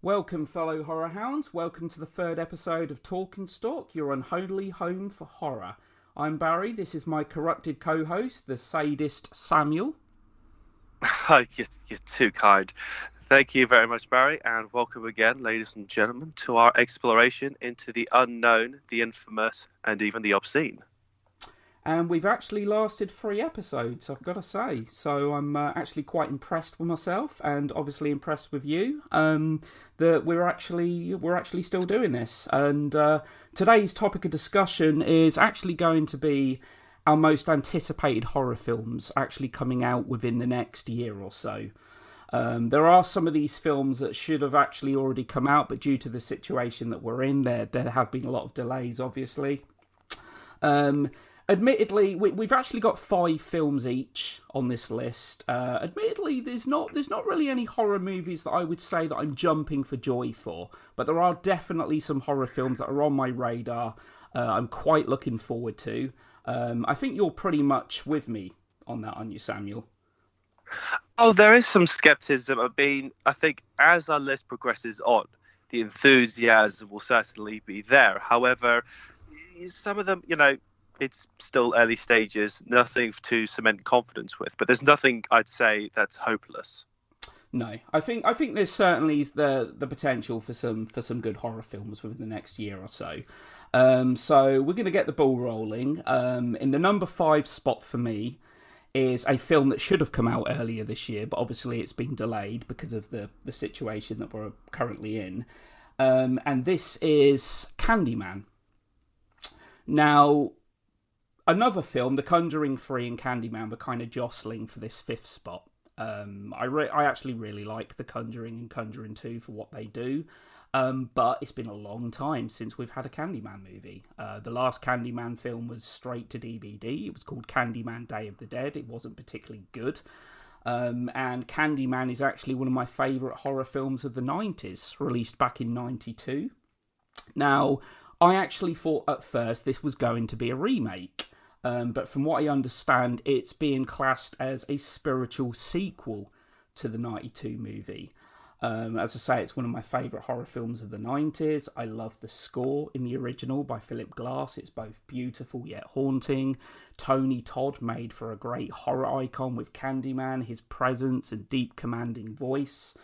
Welcome, fellow horror hounds. Welcome to the third episode of Talk and Stalk, your unholy home for horror. I'm Barry. This is my corrupted co-host, the sadist Samuel. You're too kind. Thank you very much, Barry, and welcome again, ladies and gentlemen, to our exploration into the unknown, the infamous, and even the obscene. And we've actually lasted 3 episodes, I've got to say. So I'm actually quite impressed with myself, and obviously impressed with you. That we're actually still doing this. And today's topic of discussion is actually going to be our most anticipated horror films actually coming out within the next year or so. There are some of these films that should have actually already come out, but due to the situation that we're in, there have been a lot of delays, obviously. Admittedly, we've actually got 5 films each on this list. Admittedly, there's not really any horror movies that I would say that I'm jumping for joy for, but there are definitely some horror films that are on my radar. I'm quite looking forward to. I think you're pretty much with me on that, aren't you, Samuel? Oh, there is some skepticism. I think as our list progresses on, the enthusiasm will certainly be there. However, some of them, it's still early stages, nothing to cement confidence with. But there's nothing I'd say that's hopeless. No, I think there's certainly the potential for some good horror films within the next year or so. So we're going to get the ball rolling. In the number 5 spot for me is a film that should have come out earlier this year, but obviously it's been delayed because of the situation that we're currently in. And this is Candyman. Now, another film, The Conjuring 3 and Candyman, were kind of jostling for this 5th spot. I actually really like The Conjuring and Conjuring 2 for what they do. But it's been a long time since we've had a Candyman movie. The last Candyman film was straight to DVD. It was called Candyman Day of the Dead. It wasn't particularly good. And Candyman is actually one of my favourite horror films of the 90s, released back in 92. Now, I actually thought at first this was going to be a remake. But from what I understand, it's being classed as a spiritual sequel to the 92 movie. As I say, it's one of my favourite horror films of the 90s. I love the score in the original by Philip Glass. It's both beautiful yet haunting. Tony Todd made for a great horror icon with Candyman, his presence and deep commanding voice.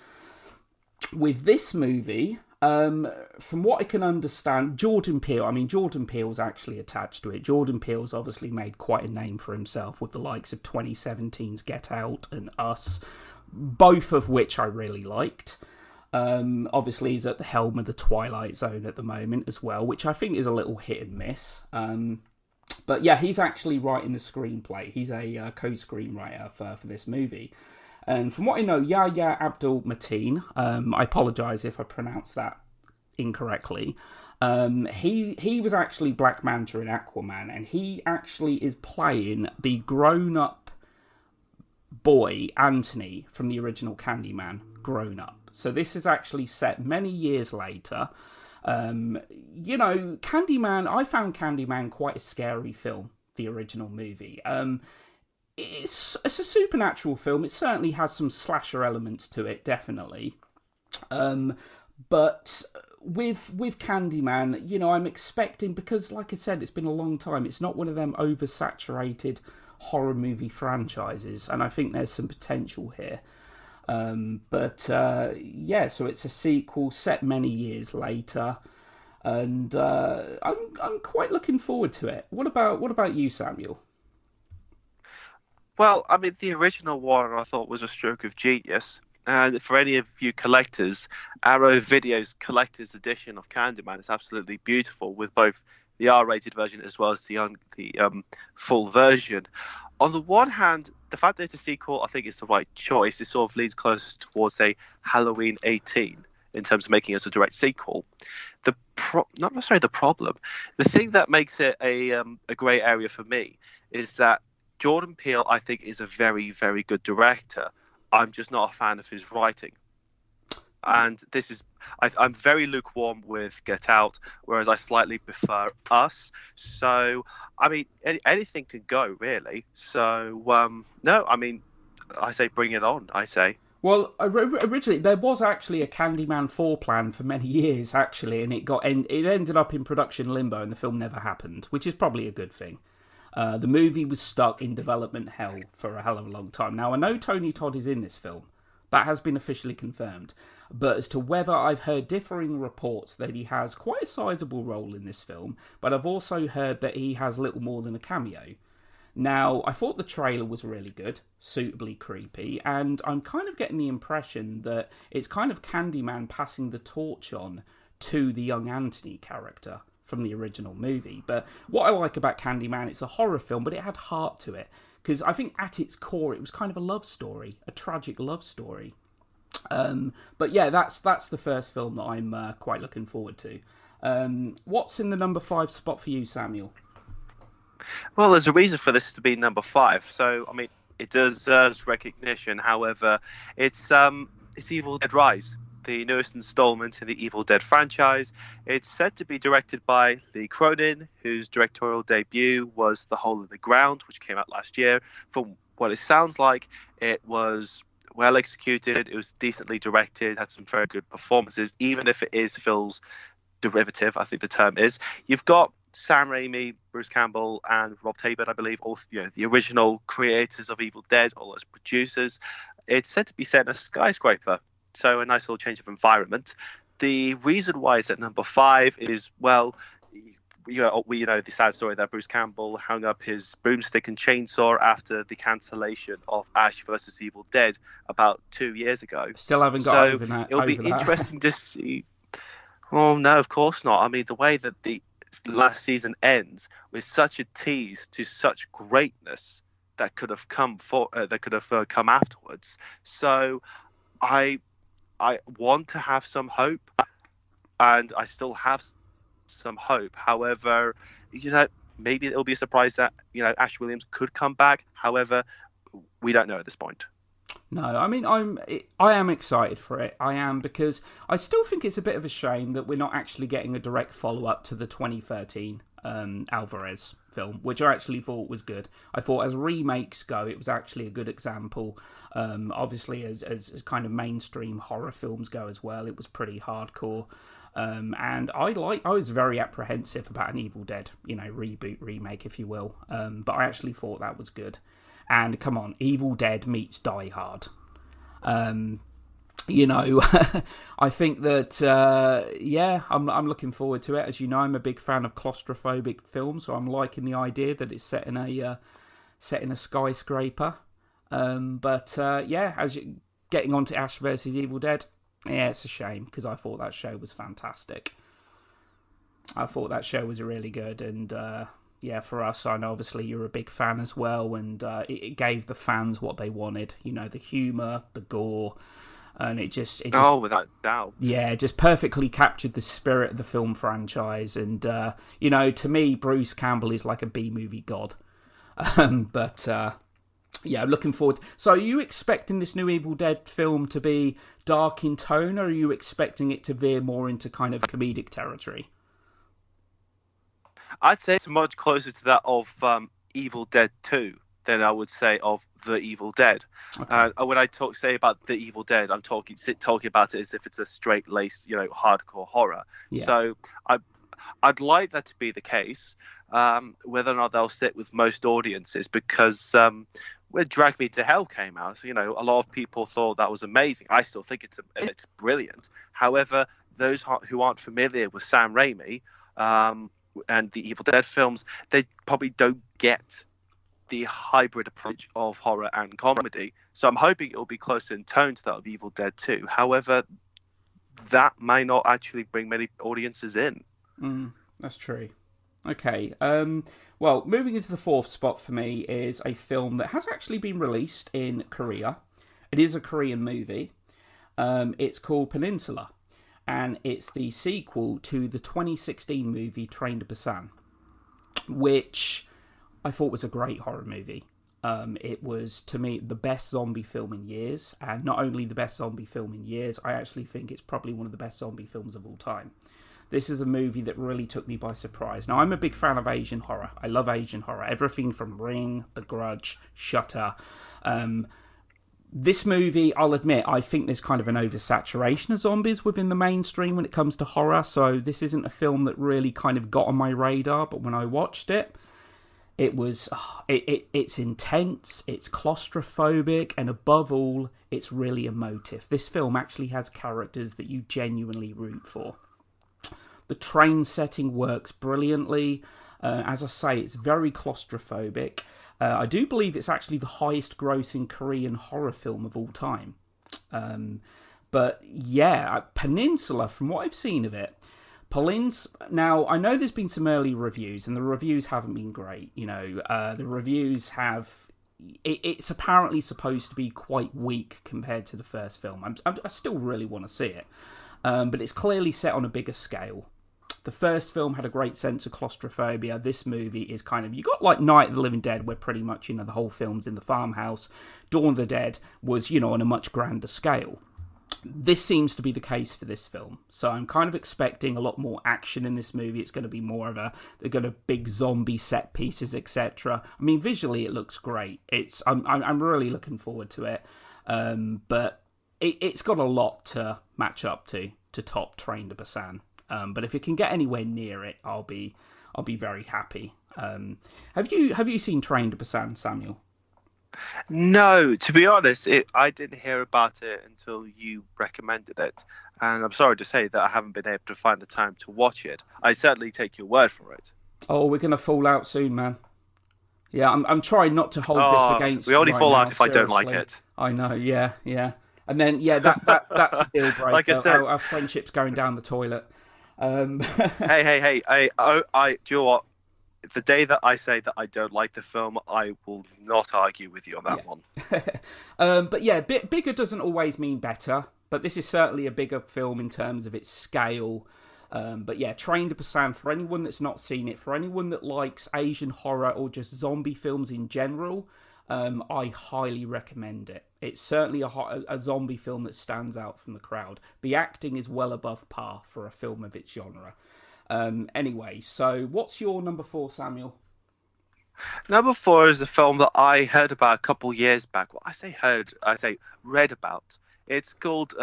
With this movie, from what I can understand, Jordan Peele's actually attached to it. Jordan Peele's obviously made quite a name for himself with the likes of 2017's Get Out and Us, both of which I really liked. Obviously, he's at the helm of the Twilight Zone at the moment as well, which I think is a little hit and miss. But yeah, he's actually writing the screenplay. He's a co-screenwriter for this movie. And from what I know, Yahya Abdul-Mateen, I apologise if I pronounced that incorrectly. He was actually Black Manta in Aquaman, and he actually is playing the grown-up boy, Anthony, from the original Candyman, grown up. So this is actually set many years later. Candyman, I found Candyman quite a scary film, the original movie. It's a supernatural film. It certainly has some slasher elements to it, definitely. But with Candyman, I'm expecting, because like I said, it's been a long time. It's not one of them oversaturated horror movie franchises, and I think there's some potential here. So it's a sequel set many years later, and I'm quite looking forward to it. What about you, Samuel? Well, the original one I thought was a stroke of genius. And for any of you collectors, Arrow Video's collector's edition of Candyman is absolutely beautiful, with both the R-rated version as well as the full version. On the one hand, the fact that it's a sequel, I think is the right choice. It sort of leans close towards a Halloween 18 in terms of making it a direct sequel. Not necessarily the problem. The thing that makes it a grey area for me is that Jordan Peele, I think, is a very, very good director. I'm just not a fan of his writing. And I'm very lukewarm with Get Out, whereas I slightly prefer Us. So, anything can go, really. So, no, I say bring it on, I say. Well, originally there was actually a Candyman 4 plan for many years, actually, and it ended up in production limbo, and the film never happened, which is probably a good thing. The movie was stuck in development hell for a hell of a long time. Now, I know Tony Todd is in this film. That has been officially confirmed. But as to whether, I've heard differing reports that he has quite a sizable role in this film, but I've also heard that he has little more than a cameo. Now, I thought the trailer was really good, suitably creepy, and I'm kind of getting the impression that it's kind of Candyman passing the torch on to the young Anthony character from the original movie. But what I like about Candyman, it's a horror film, but it had heart to it. Because I think at its core, it was kind of a love story, a tragic love story. But yeah, that's the first film that I'm quite looking forward to. What's in the number 5 spot for you, Samuel? Well, there's a reason for this to be number 5. So, I mean, it deserves recognition. However, it's Evil Dead Rise, the newest installment in the Evil Dead franchise. It's set to be directed by Lee Cronin, whose directorial debut was The Hole in the Ground, which came out last year. From what it sounds like, it was well executed, it was decently directed, had some very good performances, even if it is Phil's derivative, I think the term is. You've got Sam Raimi, Bruce Campbell, and Rob Taybert, I believe, all the original creators of Evil Dead, all as producers. It's said to be set in a skyscraper, so a nice little change of environment. The reason why it's at number 5 is, well, we know the sad story that Bruce Campbell hung up his broomstick and chainsaw after the cancellation of Ash vs. Evil Dead about 2 years ago. Still haven't got over that. It'll be interesting to see. Well, no, of course not. I mean, the way that the last season ends with such a tease to such greatness that could have come come afterwards. So, I want to have some hope, and I still have some hope. However, maybe it'll be a surprise that Ash Williams could come back. However, we don't know at this point. No, I mean, I am excited for it. I am, because I still think it's a bit of a shame that we're not actually getting a direct follow-up to the 2013 Alvarez film, which I actually thought was good. I thought as remakes go, it was actually a good example. Obviously, as kind of mainstream horror films go as well, it was pretty hardcore. And I was very apprehensive about an Evil Dead, reboot, remake, if you will. But I actually thought that was good. And come on, Evil Dead meets Die Hard. I think that, I'm looking forward to it. As you know, I'm a big fan of claustrophobic films, so I'm liking the idea that it's set in a skyscraper. As you getting on to Ash vs. Evil Dead, yeah, it's a shame, because I thought that show was fantastic. I thought that show was really good, and for us, I know obviously you're a big fan as well, and it gave the fans what they wanted. The humour, the gore, and it just without doubt, yeah, it just perfectly captured the spirit of the film franchise. And to me, Bruce Campbell is like a B-movie god. I'm looking forward. So, are you expecting this new Evil Dead film to be dark in tone, or are you expecting it to veer more into kind of comedic territory? I'd say it's much closer to that of Evil Dead 2 than I would say of The Evil Dead. Okay. When I say about The Evil Dead, I'm talking about it as if it's a straight-laced, hardcore horror. Yeah. So I'd like that to be the case. Whether or not they'll sit with most audiences, because when Drag Me to Hell came out, a lot of people thought that was amazing. I still think it's brilliant. However, those who aren't familiar with Sam Raimi and the Evil Dead films, they probably don't get the hybrid approach of horror and comedy. So I'm hoping it'll be closer in tone to that of Evil Dead 2. However, that may not actually bring many audiences in. That's true. Okay. Well, moving into the 4th spot for me is a film that has actually been released in Korea. It is a Korean movie. It's called Peninsula. And it's the sequel to the 2016 movie Train to Busan, which I thought was a great horror movie. It was, to me, the best zombie film in years. And not only the best zombie film in years, I actually think it's probably one of the best zombie films of all time. This is a movie that really took me by surprise. Now, I'm a big fan of Asian horror. I love Asian horror. Everything from Ring, The Grudge, Shutter. This movie, I'll admit, I think there's kind of an oversaturation of zombies within the mainstream when it comes to horror, so this isn't a film that really kind of got on my radar, but when I watched it, it was, it's intense, it's claustrophobic, and above all, it's really emotive. This film actually has characters that you genuinely root for. The train setting works brilliantly. As I say, it's very claustrophobic. I do believe it's actually the highest grossing Korean horror film of all time. But yeah, Peninsula, from what I've seen of it, now, I know there's been some early reviews, and the reviews haven't been great. The reviews have... It's apparently supposed to be quite weak compared to the first film. I still really want to see it. But it's clearly set on a bigger scale. The first film had a great sense of claustrophobia. This movie is kind of... You got like Night of the Living Dead, where pretty much, the whole film's in the farmhouse. Dawn of the Dead was, on a much grander scale. This seems to be the case for this film. So I'm kind of expecting a lot more action in this movie. It's going to be more of they're going to big zombie set pieces, etc. I mean, visually it looks great. I'm really looking forward to it. But it's got a lot to match up to top Train to Busan. But if it can get anywhere near it, I'll be very happy. Have you seen Train to Busan, Samuel? No, to be honest, I didn't hear about it until you recommended it. And I'm sorry to say that I haven't been able to find the time to watch it. I certainly take your word for it. Oh, we're going to fall out soon, man. Yeah, I'm trying not to hold this against you. We only fall out if seriously. I don't like it. I know, yeah. And then, that's a deal breaker. Like I said, our friendship's going down the toilet. Hey, do you know what? The day that I say that I don't like the film, I will not argue with you on that one. But yeah, bigger doesn't always mean better. But this is certainly a bigger film in terms of its scale. But yeah, Train to Busan, for anyone that's not seen it, for anyone that likes Asian horror or just zombie films in general, I highly recommend it. It's certainly a zombie film that stands out from the crowd. The acting is well above par for a film of its genre. Anyway, so what's your number 4, Samuel? Number 4 is a film that I heard about a couple years back. Well, I say read about. It's called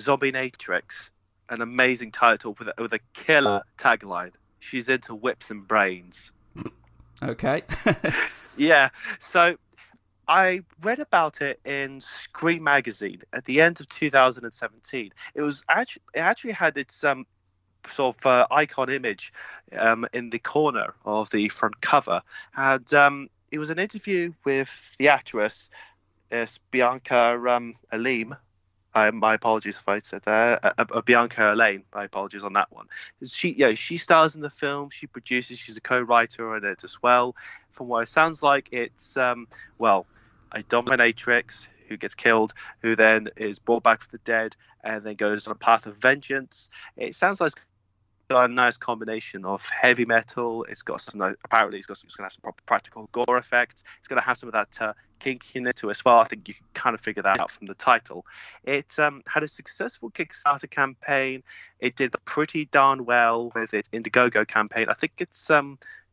Zombie Natrix, an amazing title with a killer tagline. She's into whips and brains. Okay. Yeah, so I read about it in Scream magazine at the end of 2017. It actually had its sort of icon image in the corner of the front cover. And it was an interview with the actress, Bianca Elaine. My apologies if I said that. Bianca Elaine. My apologies on that one. She stars in the film. She produces. She's a co-writer on it as well. From what it sounds like, it's a dominatrix who gets killed, who then is brought back from the dead, and then goes on a path of vengeance. It sounds like a nice combination of heavy metal. It's got some, apparently it's going to have some proper practical gore effects. It's going to have some of that kinkiness to it as well. I think you can kind of figure that out from the title. It had a successful Kickstarter campaign. It did pretty darn well with its Indiegogo campaign. I think its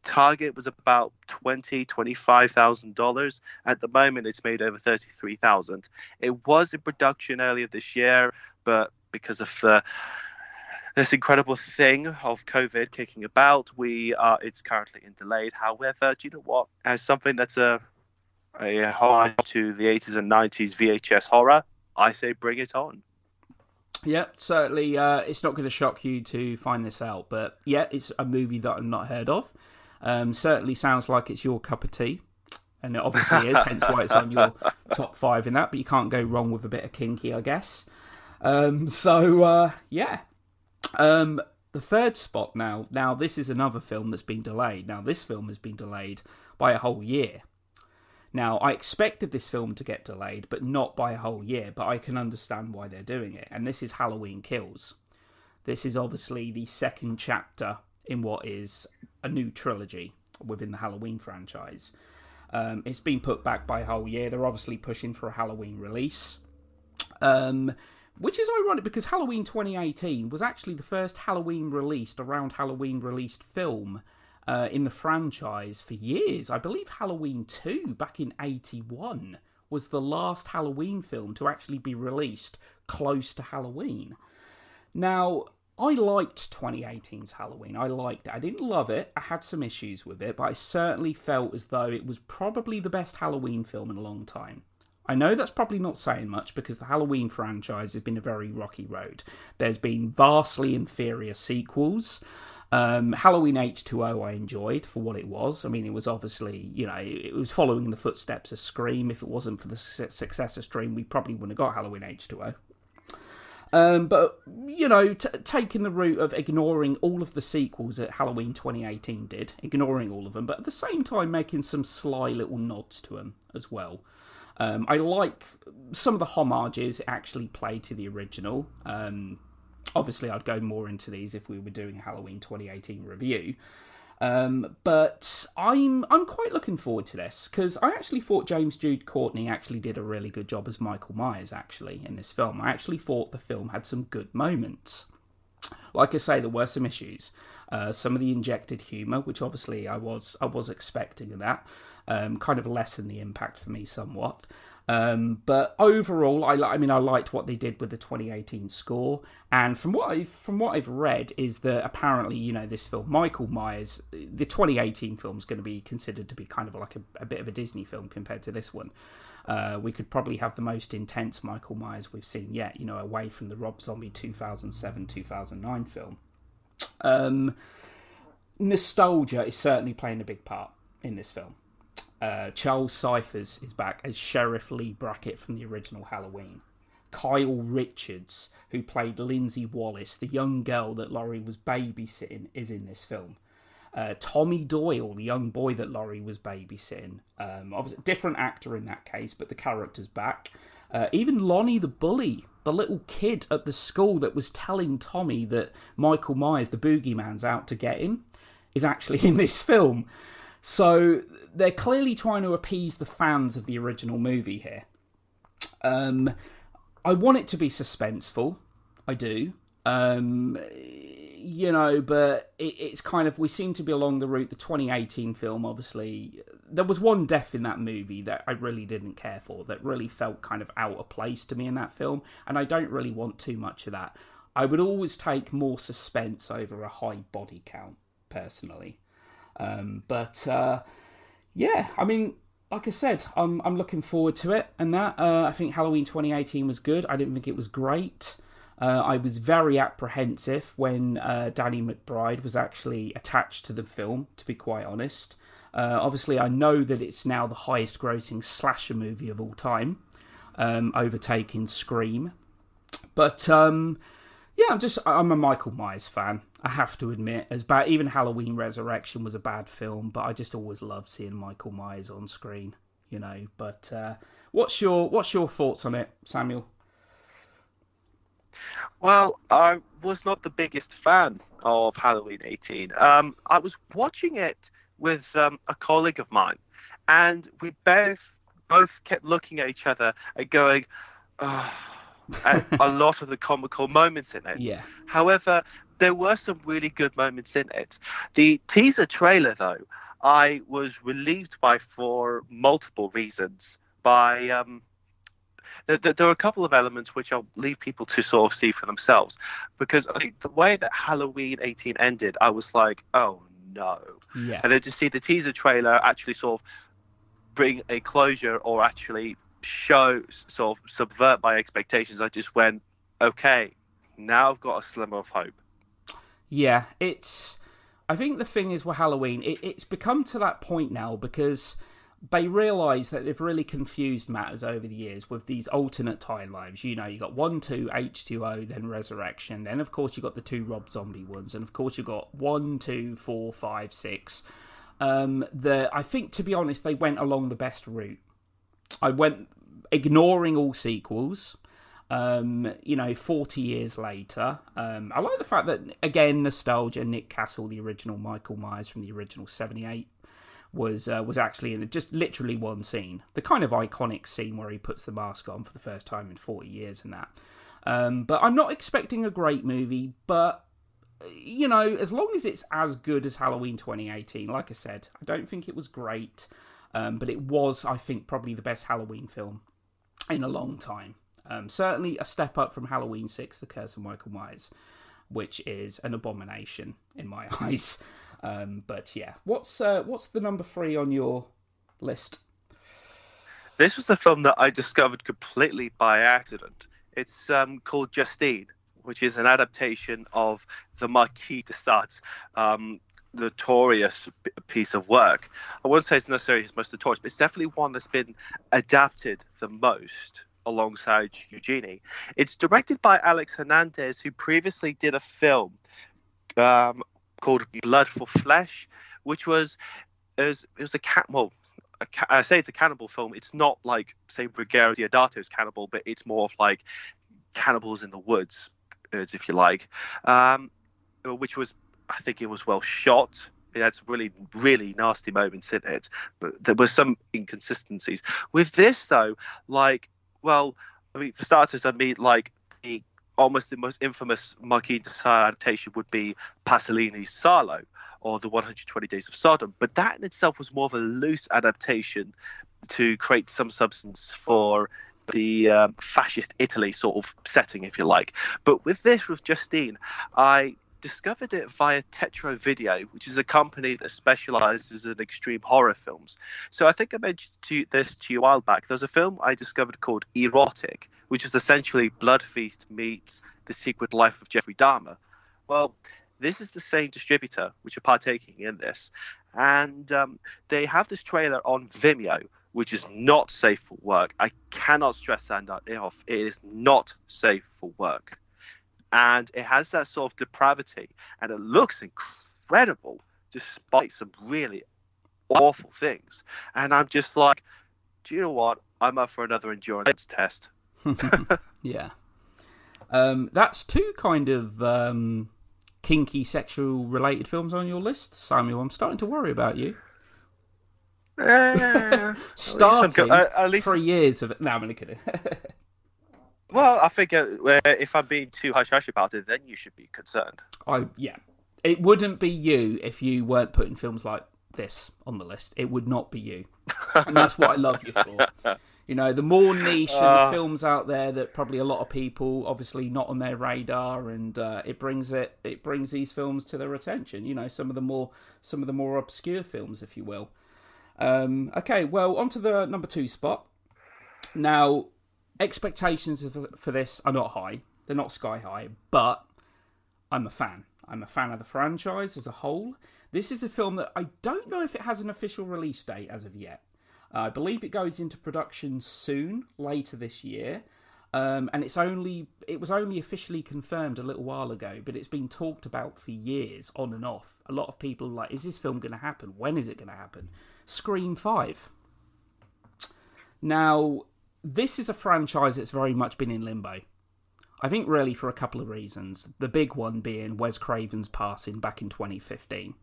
target was about $25,000. At the moment, it's made over $33,000. It was in production earlier this year, but because of this incredible thing of COVID kicking about, it's currently in delayed. However, do you know what? As something that's a homage to the 80s and 90s VHS horror, I say bring it on. Yeah, certainly. It's not going to shock you to find this out, but yeah, it's a movie that I've not heard of. Certainly sounds like it's your cup of tea, and it obviously is, hence why it's on your top 5 in that, but you can't go wrong with a bit of kinky, I guess. Yeah. The third spot now, this is another film that's been delayed. Now, this film has been delayed by a whole year. Now, I expected this film to get delayed, but not by a whole year, but I can understand why they're doing it, and this is Halloween Kills. This is obviously the second chapter in what is a new trilogy within the Halloween franchise. It's been put back by a whole year. They're obviously pushing for a Halloween release. Which is ironic because Halloween 2018 was actually the first Halloween released film in the franchise for years. I believe Halloween 2 back in 81 was the last Halloween film to actually be released close to Halloween. Now, I liked 2018's Halloween. I liked it. I didn't love it. I had some issues with it, but I certainly felt as though it was probably the best Halloween film in a long time. I know that's probably not saying much because the Halloween franchise has been a very rocky road. There's been vastly inferior sequels. Halloween H2O I enjoyed for what it was. I mean, it was obviously, it was following in the footsteps of Scream. If it wasn't for the success of Scream, we probably wouldn't have got Halloween H2O. But, taking the route of ignoring all of the sequels that Halloween 2018 did, ignoring all of them, but at the same time making some sly little nods to them as well. I like some of the homages actually play to the original. Obviously, I'd go more into these if we were doing a Halloween 2018 review. But I'm quite looking forward to this, because I actually thought James Jude Courtney actually did a really good job as Michael Myers, actually, in this film. I actually thought the film had some good moments. Like I say, there were some issues. Some of the injected humour, which obviously I was expecting of that, kind of lessened the impact for me somewhat. But overall, I liked what they did with the 2018 score, and from what I've read is that apparently, this film, Michael Myers, the 2018 film is going to be considered to be kind of like a bit of a Disney film compared to this one. We could probably have the most intense Michael Myers we've seen yet, away from the Rob Zombie 2007-2009 film. Nostalgia is certainly playing a big part in this film. Charles Cyphers is back as Sheriff Lee Brackett from the original Halloween. Kyle Richards, who played Lindsay Wallace, the young girl that Laurie was babysitting, is in this film. Tommy Doyle, the young boy that Laurie was babysitting. Obviously, different actor in that case, but the character's back. Even Lonnie the bully, the little kid at the school that was telling Tommy that Michael Myers, the boogeyman's out to get him, is actually in this film. So they're clearly trying to appease the fans of the original movie here. I want it to be suspenseful. I do. But it's kind of, we seem to be along the route. The 2018 film, obviously, there was one death in that movie that I really didn't care for, that really felt kind of out of place to me in that film, and I don't really want too much of that. I would always take more suspense over a high body count, personally. Like I said, I'm looking forward to it, and that I think Halloween 2018 was good. I didn't think it was great. I was very apprehensive when Danny McBride was actually attached to the film, to be quite honest. Obviously, I know that it's now the highest grossing slasher movie of all time, overtaking Scream. But I'm a Michael Myers fan. I have to admit, as bad, even Halloween Resurrection was a bad film, but I just always loved seeing Michael Myers on screen, But what's your thoughts on it, Samuel? Well, I was not the biggest fan of Halloween 18. I was watching it with a colleague of mine, and we both kept looking at each other and going, at a lot of the comical moments in it. Yeah. However, there were some really good moments in it. The teaser trailer, though, I was relieved by for multiple reasons. There are a couple of elements which I'll leave people to sort of see for themselves. Because I think the way that Halloween 18 ended, I was like, oh no. Yeah. And then to see the teaser trailer actually sort of bring a closure or actually sort of subvert my expectations, I just went, okay, now I've got a slimmer of hope. Yeah, I think the thing is with Halloween, it's become to that point now because they realise that they've really confused matters over the years with these alternate timelines. You got 1, 2, H2O, then Resurrection, then of course you got the 2 Rob Zombie ones, and of course you got 1, 2, 4, 5, 6. I think, to be honest, they went along the best route. I went ignoring all sequels. 40 years later. I like the fact that, again, nostalgia, Nick Castle, the original Michael Myers from the original 78, was actually in just literally one scene. The kind of iconic scene where he puts the mask on for the first time in 40 years and that. But I'm not expecting a great movie, but, as long as it's as good as Halloween 2018, like I said, I don't think it was great. But it was, I think, probably the best Halloween film in a long time. Certainly a step up from Halloween 6, The Curse of Michael Myers, which is an abomination in my eyes. But yeah, what's the number 3 on your list? This was a film that I discovered completely by accident. It's called Justine, which is an adaptation of the Marquis de Sade's notorious piece of work. I wouldn't say it's necessarily his most notorious, but it's definitely one that's been adapted the most alongside Eugenie. It's directed by Alex Hernandez, who previously did a film called Blood for Flesh, which was it was a cat. Well, I say it's a cannibal film. It's not like, say, Ruggero Deodato's Cannibal, but it's more of like cannibals in the woods, if you like, which was, I think it was well shot. It had some really, really nasty moments in it, but there were some inconsistencies. With this, though, like, well, I mean, for starters, like almost the most infamous Marquis de Sade adaptation would be Pasolini's Salo, or the 120 Days of Sodom. But that in itself was more of a loose adaptation to create some substance for the fascist Italy sort of setting, if you like. But with Justine, I discovered it via Tetro Video, which is a company that specializes in extreme horror films. So I think I mentioned this to you a while back. There's a film I discovered called Erotic, which is essentially Blood Feast meets The Secret Life of Jeffrey Dahmer. Well, this is the same distributor which are partaking in this. And they have this trailer on Vimeo, which is not safe for work. I cannot stress that enough. It is not safe for work. And it has that sort of depravity. And it looks incredible, despite some really awful things. And I'm just like, do you know what? I'm up for another endurance test. Yeah. That's 2 kind of kinky sexual related films on your list, Samuel. I'm starting to worry about you. Starting at least 3 years of it. No, I'm only kidding. Well, I think if I'm being too hush-hush about it, then you should be concerned. Yeah. It wouldn't be you if you weren't putting films like this on the list. It would not be you. And that's what I love you for. You know, the more niche and the films out there that probably a lot of people obviously not on their radar, and it brings these films to their attention. You know, some of the more obscure films, if you will. Okay, well, on to the number 2 spot. Now, expectations for this are not high. They're not sky high, but I'm a fan. I'm a fan of the franchise as a whole. This is a film that I don't know if it has an official release date as of yet. I believe it goes into production soon, later this year. And it was only officially confirmed a little while ago, but it's been talked about for years, on and off. A lot of people are like, is this film going to happen? When is it going to happen? Scream 5. Now, this is a franchise that's very much been in limbo. I think really for a couple of reasons. The big one being Wes Craven's passing back in 2015.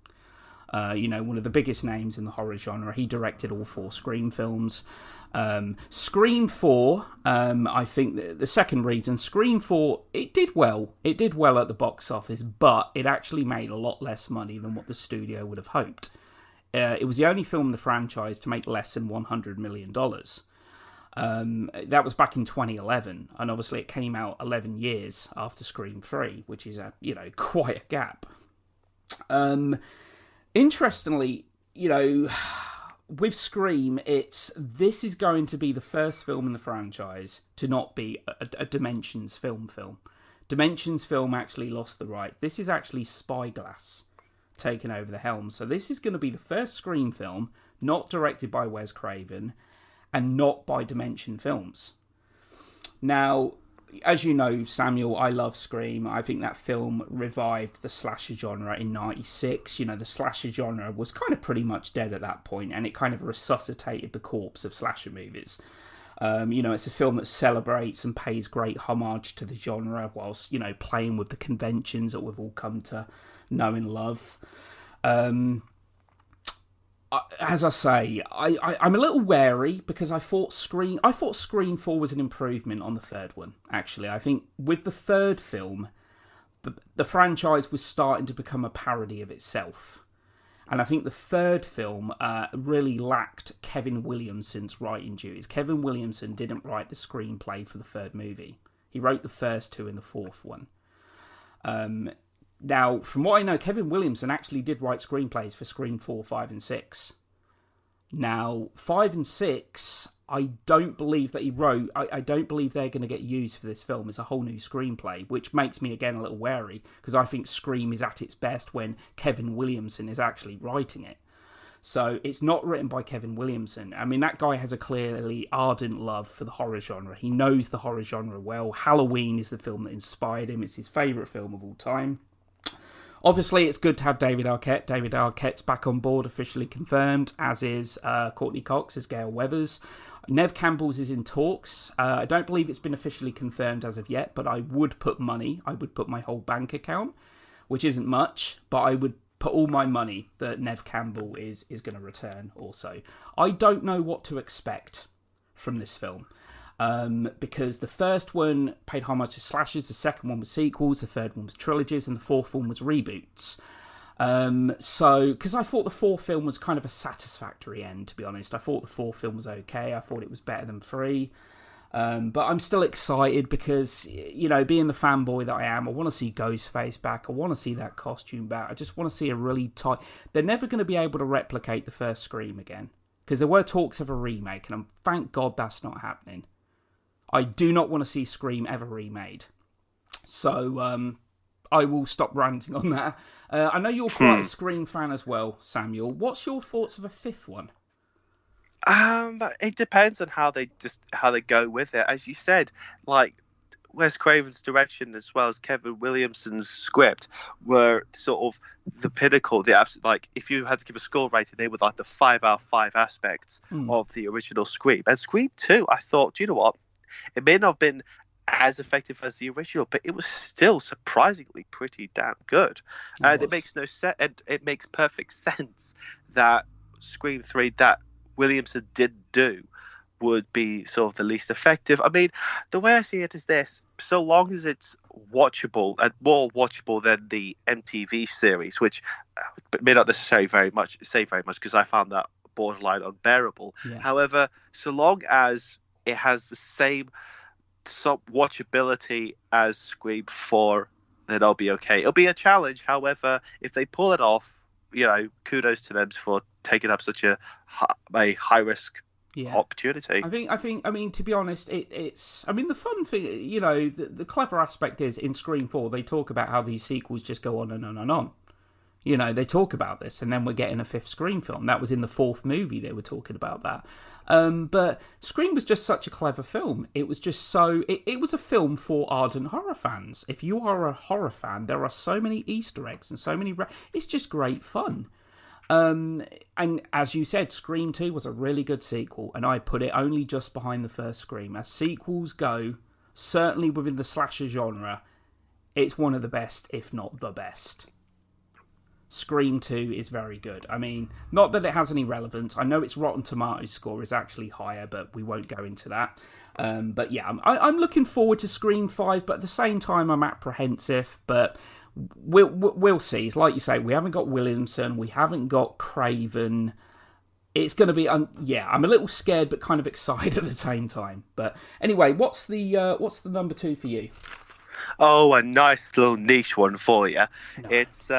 One of the biggest names in the horror genre. He directed all 4 Scream films. Scream 4, I think the second reason, Scream 4, it did well. It did well at the box office, but it actually made a lot less money than what the studio would have hoped. It was the only film in the franchise to make less than $100 million. That was back in 2011, and obviously it came out 11 years after Scream 3, which is quite a gap. Interestingly, with Scream, this is going to be the first film in the franchise to not be a Dimensions film. Dimensions film actually lost the right. This is actually Spyglass taking over the helm. So this is going to be the first Scream film not directed by Wes Craven and not by Dimension Films. Now, as you know, Samuel, I love Scream. I think that film revived the slasher genre in 96. The slasher genre was kind of pretty much dead at that point, and it kind of resuscitated the corpse of slasher movies. It's a film that celebrates and pays great homage to the genre whilst, playing with the conventions that we've all come to know and love. As I say, I'm a little wary because I thought Scream 4 was an improvement on the third one, actually. I think with the third film, the franchise was starting to become a parody of itself. And I think the third film really lacked Kevin Williamson's writing duties. Kevin Williamson didn't write the screenplay for the third movie. He wrote the first two and the fourth one. Now, from what I know, Kevin Williamson actually did write screenplays for Scream 4, 5 and 6. Now, 5 and 6, I don't believe that he wrote. I don't believe they're going to get used for this film as a whole new screenplay, which makes me, again, a little wary, because I think Scream is at its best when Kevin Williamson is actually writing it. So it's not written by Kevin Williamson. I mean, that guy has a clearly ardent love for the horror genre. He knows the horror genre well. Halloween is the film that inspired him. It's his favourite film of all time. Obviously, it's good to have David Arquette. David Arquette's back on board, officially confirmed, as is Courtney Cox as Gail Weathers. Nev Campbell's is in talks. I don't believe it's been officially confirmed as of yet, but I would put money. I would put my whole bank account, which isn't much, but I would put all my money that Nev Campbell is going to return also. I don't know what to expect from this film. Because the first one paid homage to slashers, the second one was sequels, the third one was trilogies, and the fourth one was reboots. So, because I thought the fourth film was kind of a satisfactory end, to be honest. I thought the fourth film was okay. I thought it was better than 3. But I'm still excited because, you know, being the fanboy that I am, I want to see Ghostface back. I want to see that costume back. I just want to see a really tight... They're never going to be able to replicate the first Scream again, because there were talks of a remake, and thank God that's not happening. I do not want to see Scream ever remade. So, I will stop ranting on that. I know you're quite a Scream fan as well, Samuel. What's your thoughts of a fifth one? It depends on how they go with it. As you said, like Wes Craven's direction as well as Kevin Williamson's script were sort of the pinnacle. The absolute, like, if you had to give a score rating, they were like the 5 out of 5 aspects of the original Scream. And Scream 2, I thought, do you know what? It may not have been as effective as the original, but it was still surprisingly pretty damn good. And it makes no sense. And it makes perfect sense that Scream 3, that Williamson did do, would be sort of the least effective. I mean, the way I see it is this: so long as it's watchable and more watchable than the MTV series, which may not necessarily say very much because I found that borderline unbearable. Yeah. However, so long as it has the same watchability as Scream 4, then I'll be okay. It'll be a challenge. However, if they pull it off, you know, kudos to them for taking up such a high risk opportunity. I mean, to be honest, it's. I mean, the fun thing, you know, the clever aspect is in Scream 4, they talk about how these sequels just go on and on and on. You know, they talk about this, and then we're getting a fifth Scream film. That was in the fourth movie. They were talking about that. But Scream was just such a clever film. It was just so... It was a film for ardent horror fans. If you are a horror fan, there are so many Easter eggs and so many... It's just great fun. And as you said, Scream 2 was a really good sequel, and I put it only just behind the first Scream. As sequels go, certainly within the slasher genre, it's one of the best, if not the best. Scream 2 is very good. I mean, not that it has any relevance. I know its Rotten Tomatoes score is actually higher, but we won't go into that. But yeah, I'm looking forward to Scream 5, but at the same time, I'm apprehensive. But we'll see. It's like you say, we haven't got Williamson, we haven't got Craven. It's going to be, I'm a little scared, but kind of excited at the same time. But anyway, what's the number 2 for you? Oh, a nice little niche one for you. No. It's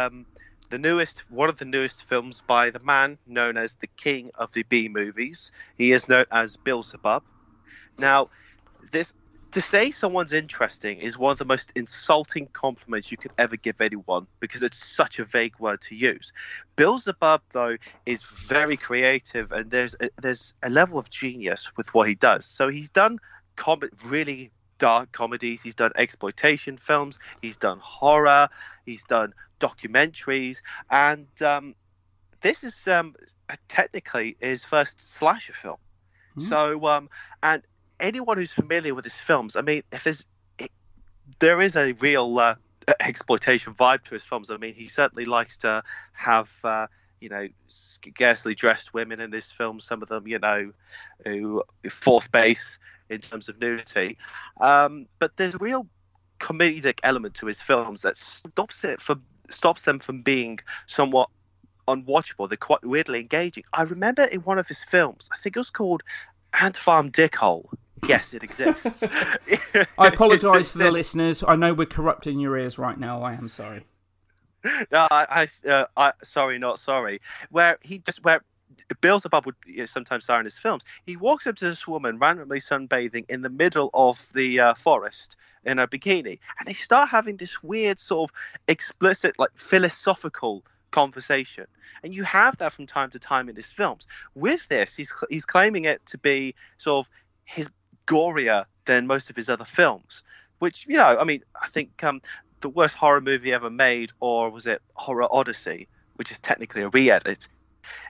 one of the newest films by the man known as the King of the B movies. He is known as Beelzebub. Now, to say someone's interesting is one of the most insulting compliments you could ever give anyone, because it's such a vague word to use. Beelzebub, though, is very creative, and there's a level of genius with what he does. So he's done really dark comedies, he's done exploitation films, he's done horror, he's done documentaries, and this is technically his first slasher film. So and anyone who's familiar with his films, I mean, there is a real exploitation vibe to his films. I mean, he certainly likes to have scarcely dressed women in his films, some of them, you know, who fourth base in terms of nudity, but there's a real comedic element to his films that stops them from being somewhat unwatchable. They're quite weirdly engaging. I remember in one of his films, I think it was called Ant Farm Dickhole. Yes, it exists. I apologise to the listeners. I know we're corrupting your ears right now. I am sorry. No, sorry, not sorry. Where Beelzebub would sometimes star in his films. He walks up to this woman randomly sunbathing in the middle of the forest in a bikini, and they start having this weird sort of explicit, like philosophical conversation. And you have that from time to time in his films. With this, he's claiming it to be sort of his gorier than most of his other films, which I mean, I think the worst horror movie ever made, or was it Horror Odyssey, which is technically a re-edit,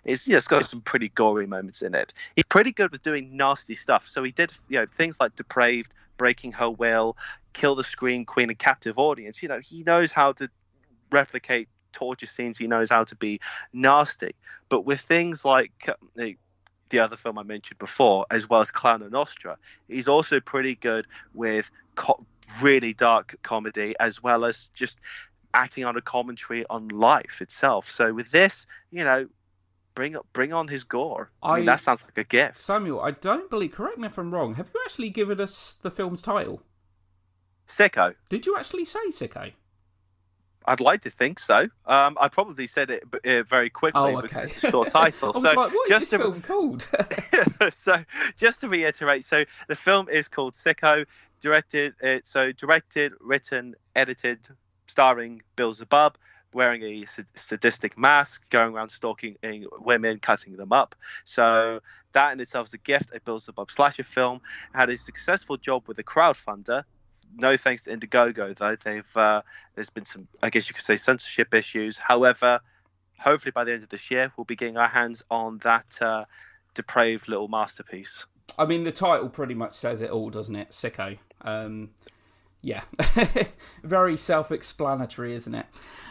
it's got some pretty gory moments in it. He's pretty good with doing nasty stuff. So he did things like Depraved, Breaking Her Will, Kill the Scream Queen, and Captive Audience. He knows how to replicate torture scenes. He knows how to be nasty. But with things like the other film I mentioned before, as well as Clown and Nostra, he's also pretty good with really dark comedy, as well as just acting on a commentary on life itself. So with this, bring on his gore. I mean, that sounds like a gift. Samuel, I don't believe, correct me if I'm wrong, have you actually given us the film's title? Sicko. Did you actually say Sicko? I'd like to think so. I probably said it very quickly because it's a short title. I was like, what is this film called? So just to reiterate, so the film is called Sicko, directed, written, edited, starring Beelzebub, wearing a sadistic mask, going around stalking women, cutting them up. So that in itself is a gift. A Beelzebub slasher film had a successful job with a crowdfunder. No thanks to Indiegogo, though. There's been some, I guess you could say, censorship issues. However, hopefully by the end of this year, we'll be getting our hands on that depraved little masterpiece. I mean, the title pretty much says it all, doesn't it? Sicko. Yeah. Very self-explanatory, isn't it?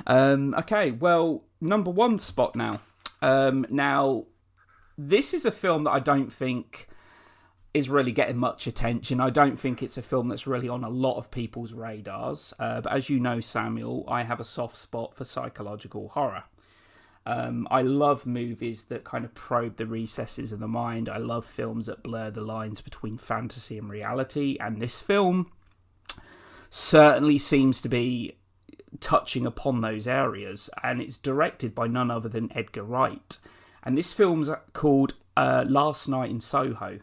Okay, well, number one spot now. Now, this is a film that I don't think is really getting much attention. I don't think it's a film that's really on a lot of people's radars. But as you know, Samuel, I have a soft spot for psychological horror. I love movies that kind of probe the recesses of the mind. I love films that blur the lines between fantasy and reality. And this film certainly seems to be touching upon those areas. And it's directed by none other than Edgar Wright. And this film's called Last Night in Soho.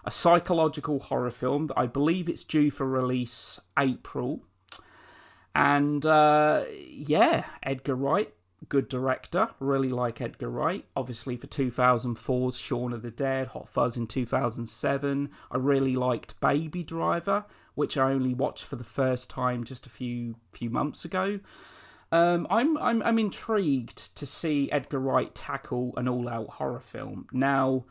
A psychological horror film that I believe it's due for release April. And Edgar Wright, good director. Really like Edgar Wright. Obviously for 2004's Shaun of the Dead, Hot Fuzz in 2007. I really liked Baby Driver, which I only watched for the first time just a few months ago. I'm intrigued to see Edgar Wright tackle an all-out horror film. Now,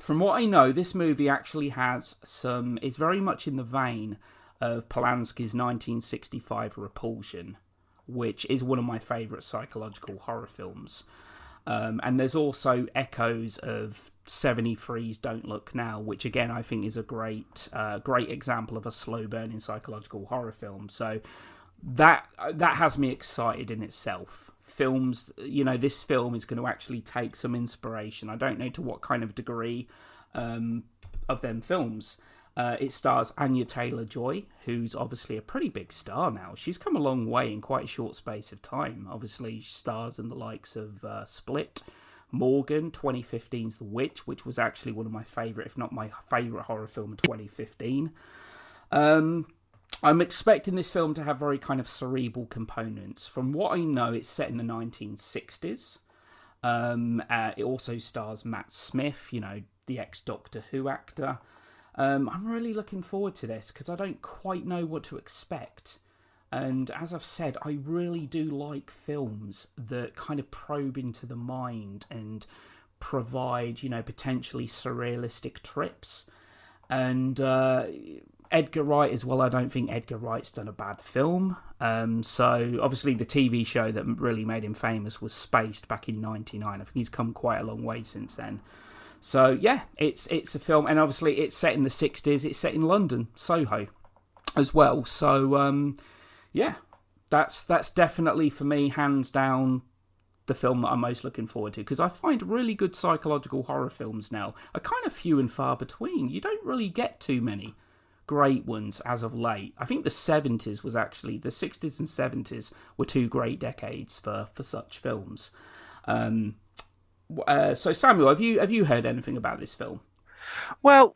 from what I know, this movie actually is very much in the vein of Polanski's 1965 Repulsion, which is one of my favourite psychological horror films. And there's also echoes of 73's Don't Look Now, which again I think is a great example of a slow-burning psychological horror film. So that has me excited in itself. Films, this film is going to actually take some inspiration. I don't know to what kind of degree of them films. It stars Anya Taylor-Joy, who's obviously a pretty big star now. She's come a long way in quite a short space of time. Obviously, she stars in the likes of Split, Morgan, 2015's The Witch, which was actually one of my favourite, if not my favourite horror film of 2015. I'm expecting this film to have very kind of cerebral components. From what I know, it's set in the 1960s. It also stars Matt Smith, the ex-Doctor Who actor. I'm really looking forward to this because I don't quite know what to expect. And as I've said, I really do like films that kind of probe into the mind and provide, potentially surrealistic trips. And Edgar Wright as well. I don't think Edgar Wright's done a bad film. So obviously the TV show that really made him famous was Spaced back in '99. I think he's come quite a long way since then. So yeah, it's a film, and obviously it's set in the 60s. It's set in London, Soho, as well. So that's definitely for me, hands down, the film that I'm most looking forward to, because I find really good psychological horror films now are kind of few and far between. You don't really get too many great ones as of late. I think the 60s and 70s were two great decades for such films. So Samuel, have you heard anything about this film? Well,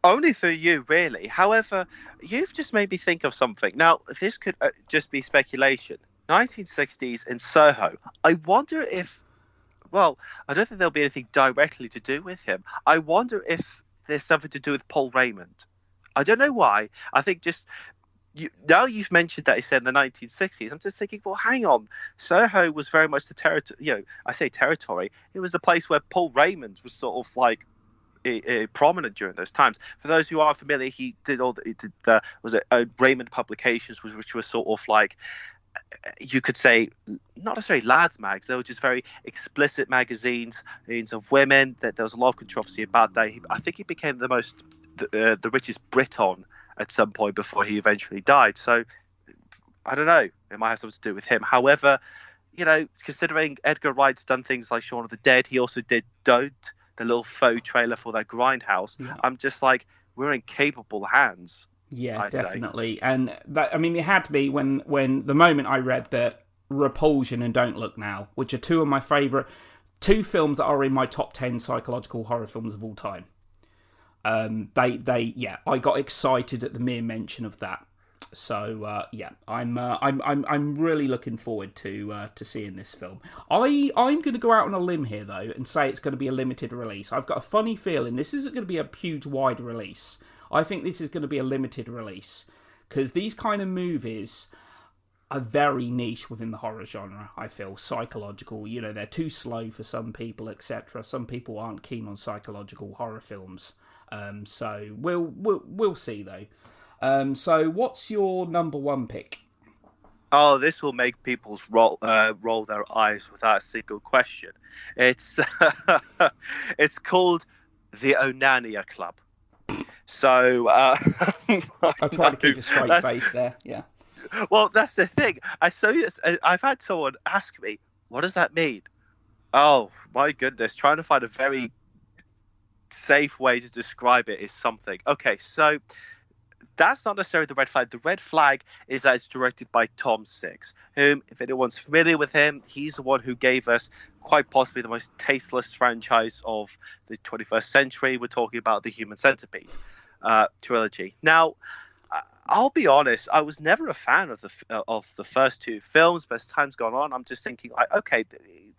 only for you, really. However, you've just made me think of something. Now, this could just be speculation. 1960s in Soho. I wonder if, well, I don't think there'll be anything directly to do with him. I wonder if there's something to do with Paul Raymond. I don't know why. I think just now you've mentioned that he said in the 1960s. I'm just thinking, well, hang on. Soho was very much the territory. I say territory. It was a place where Paul Raymond was sort of like prominent during those times. For those who aren't familiar, he did Raymond Publications, which was sort of like, you could say, not necessarily lads mags. They were just very explicit magazines of women. That there was a lot of controversy about that. I think he became the richest Briton at some point before he eventually died. So I don't know. It might have something to do with him. However, considering Edgar Wright's done things like Shaun of the Dead, he also did Don't, the little faux trailer for that Grindhouse. Yeah. I'm just like, we're in capable hands. Yeah, I'd definitely. Say. And that, I mean, it had to be when the moment I read that Repulsion and Don't Look Now, which are two of my favourite, two films that are in my top 10 psychological horror films of all time. I got excited at the mere mention of that. So I'm really looking forward to seeing this film. I'm going to go out on a limb here though and say it's going to be a limited release. I've got a funny feeling this isn't going to be a huge wide release. I think this is going to be a limited release because these kind of movies are very niche within the horror genre. I feel psychological. They're too slow for some people, etc. Some people aren't keen on psychological horror films. So we'll see though. So what's your number one pick? Oh, this will make people roll their eyes without a single question. It's it's called the Anania Club. So I try to keep a straight face there. Yeah. Well, that's the thing. I've had someone ask me, "What does that mean?" Oh my goodness! Trying to find a very safe way to describe it is something. Okay, so that's not necessarily the red flag. The red flag is that it's directed by Tom Six, whom, if anyone's familiar with him, he's the one who gave us quite possibly the most tasteless franchise of the 21st century. We're talking about the Human Centipede trilogy. Now, I'll be honest, I was never a fan of the first two films, but as time's gone on, I'm just thinking, like, okay,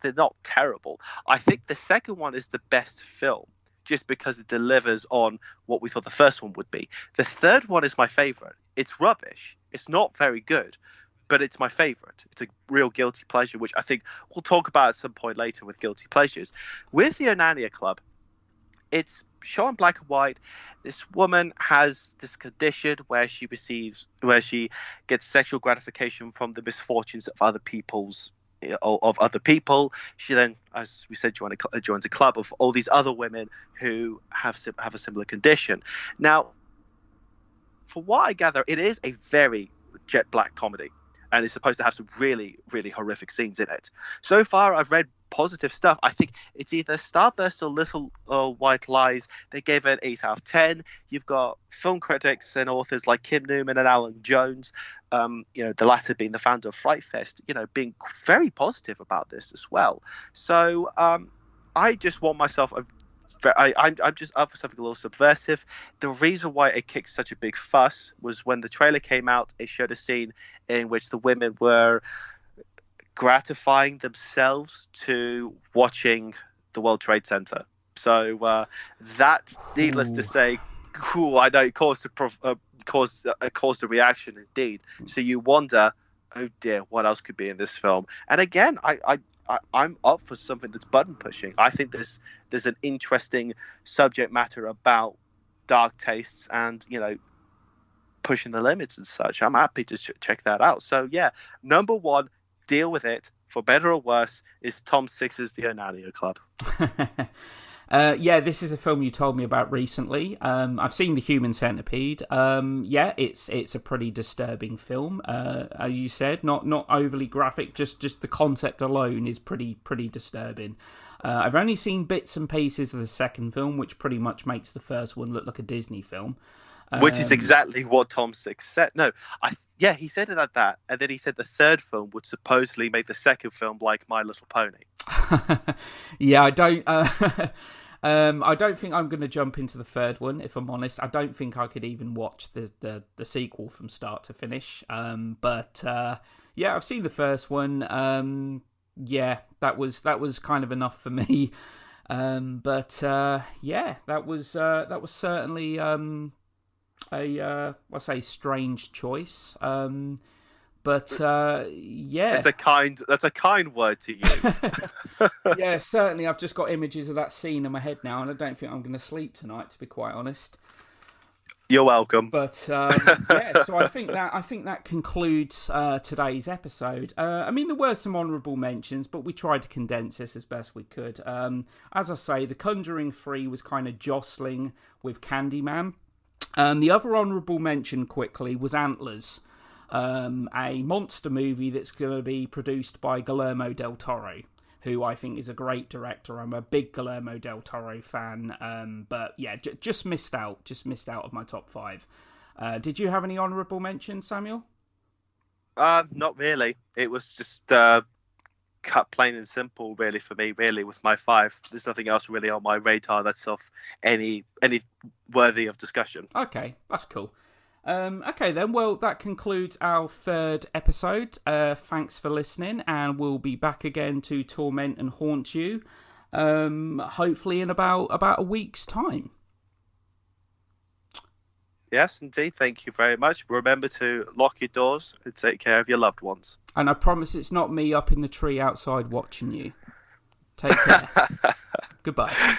they're not terrible. I think the second one is the best film, just because it delivers on what we thought the first one would be. The third one is my favorite. It's rubbish. It's not very good, but it's my favorite. It's a real guilty pleasure, which I think we'll talk about at some point later with guilty pleasures. With the Anania Club, it's shown in black and white. This woman has this condition where she gets sexual gratification from the misfortunes of other people. She then, as we said, joins a club of all these other women who have a similar condition. Now, for what I gather, it is a very jet black comedy, and it's supposed to have some really, really horrific scenes in it. So far, I've read positive stuff. I think it's either Starburst or Little White Lies. They gave it an 8 out of 10. You've got film critics and authors like Kim Newman and Alan Jones, the latter being the founder of Fright Fest, being very positive about this as well. So I just want myself I'm just up for something a little subversive. The reason why it kicked such a big fuss was when the trailer came out, it showed a scene in which the women were gratifying themselves to watching the World Trade Center. So that, needless to say, I know it caused a reaction indeed. So you wonder, oh dear, what else could be in this film? And again, I'm up for something that's button pushing. I think there's an interesting subject matter about dark tastes and pushing the limits and such. I'm happy to check that out. So yeah, number one, deal with it, for better or worse, is Tom Six's The Anania Club. Yeah, this is a film you told me about recently. I've seen The Human Centipede. Yeah, it's a pretty disturbing film. As you said, not overly graphic. Just the concept alone is pretty disturbing. I've only seen bits and pieces of the second film, which pretty much makes the first one look like a Disney film. Which is exactly what Tom Six said. No, yeah, he said it at that, and then he said the third film would supposedly make the second film like My Little Pony. Yeah, I don't. I don't think I'm going to jump into the third one. If I'm honest, I don't think I could even watch the sequel from start to finish. But yeah, I've seen the first one. Yeah, that was kind of enough for me. But yeah, that was certainly I say strange choice. But yeah, that's a kind word to use. Yeah, certainly. I've just got images of that scene in my head now, and I don't think I'm going to sleep tonight, to be quite honest. You're welcome. But yeah, so I think that concludes today's episode. I mean, there were some honourable mentions, but we tried to condense this as best we could. As I say, The Conjuring 3 was kind of jostling with Candyman. The other honourable mention, quickly, was Antlers, a monster movie that's going to be produced by Guillermo del Toro, who I think is a great director. I'm a big Guillermo del Toro fan, but yeah, just missed out of my top 5. Did you have any honourable mentions, Samuel? Not really. It was just cut plain and simple, really, for me. Really, with my 5, there's nothing else really on my radar that's of any worthy of discussion. Okay, that's cool. Okay then, well, that concludes our 3rd episode. Thanks for listening, and we'll be back again to torment and haunt you, hopefully in about a week's time. Yes, indeed. Thank you very much. Remember to lock your doors and take care of your loved ones. And I promise it's not me up in the tree outside watching you. Take care. Goodbye.